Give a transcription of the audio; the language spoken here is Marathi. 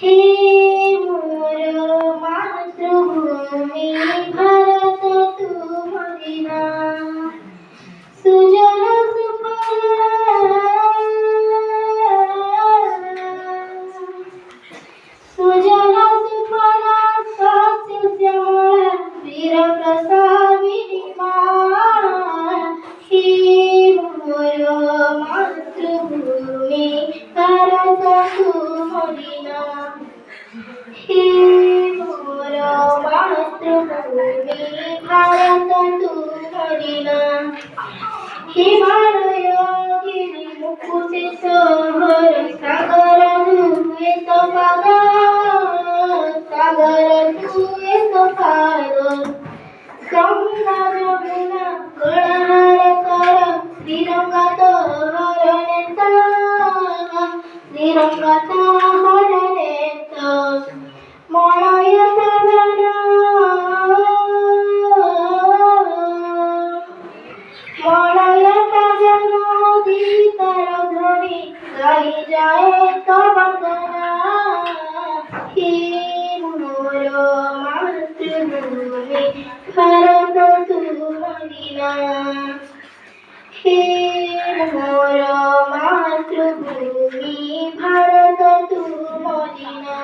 हे मोर मातृभूमी भारत तू मदिना सुजल सुजल सुफला सस्य श्यामला वीर प्रसादिनी हे मोर मातृभूमी भारत तू मदिना हे मोर मातृभूमी भारत तू मदिना हिमालयगिरी मुकुटे सहर सागर तुए तो सागर तुए तो पार गंगा जमुना कळणार कर श्रीरंगात हरणेत श्रीरंगात हरणेत मळयत मळयत जनोदी तर ध्वनी गाई जाए तो वंदना हे मोर मातृभूमी भारत तू मदिना हे मोर मातृभूमी भारत तू मदिना